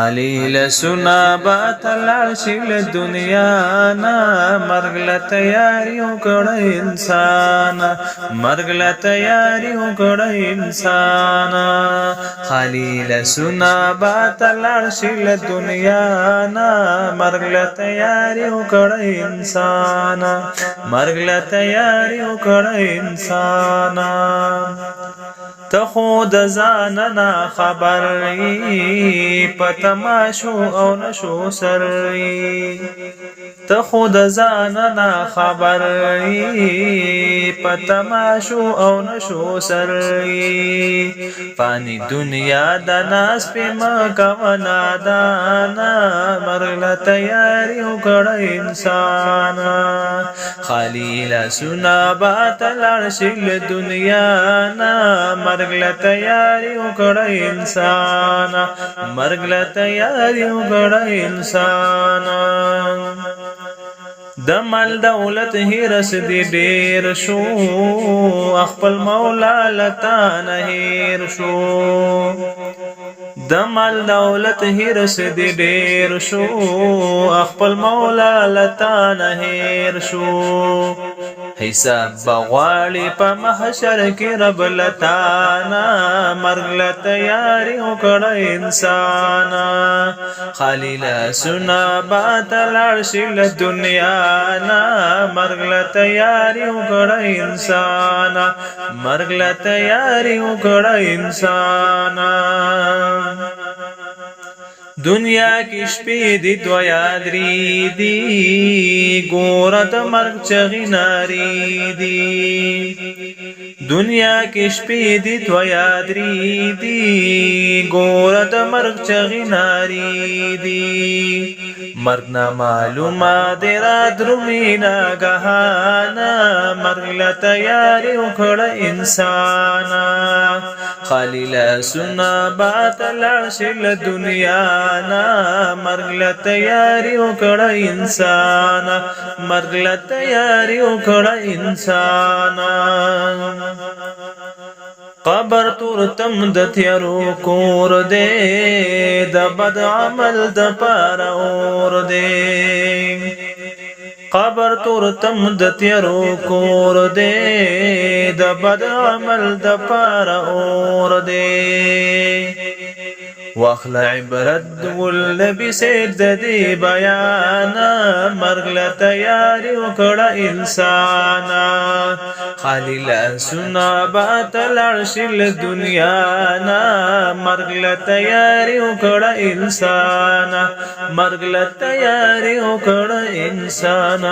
علیل سنا بات لاشل دنیا نا مرگ لا تیاری وکړه انسان مرگ لا تیاری وکړه انسان خلیل سنا بات لاشل دنیا نا مرگ لا تیاری وکړه انسان مرگ لا تیاری وکړه انسان ته خود ځان نه خبر پتماشو او نشو سرئی ته خود ځان نه خبر پتماشو او نشو سرئی فانی دنیا د ناس په مکونا دانا مرګ لا تیاری وکړه انسان خلیل سنا بات لړشل دنیا نا مرګ لا تیاری وکړه انسان مرګ لا تیاری وکړه انسان د مال دولت هرس دی ډیر شو خپل مولا لتا نه هیر شو د مال دولت هرس دی ډیر شو خپل مولا لتا نه هیر شو حساب بغواړي په محشر کې رب لتانا مرګ لا تیاری وکړه انسان خلیل سنا بات لړشل دنیا نا مرګ لا تیاری وکړه انسان مرګ لا تیاری وکړه انسان دنیا کی شپې دی دویا درې دی ګور د مرګ چغې ناری دی دنیا کی شپې دی دویا درې دی ګور د مرګ چغې ناری دی مرګ نه معلومه دی را درومینا غهانا مرګ لا تیاری وکړه انسان خلیل سنا بات لړشل دنیا نا مرګ لا تیاری وکړه انسان مرګ لا تیاری وکړه انسان قبر تور تم د تیارو کور دے د بد عمل د پار اور دے قبر تور تم د تیارو کور دے د بد عمل د پار اور دے واخل عبرت والنبي سید دی بیان مرګ لا تیاری وکړه انسان خلیل سنا بات لړشل دنیا نا مرګ لا تیاری وکړه انسان مرګ لا تیاری وکړه انسان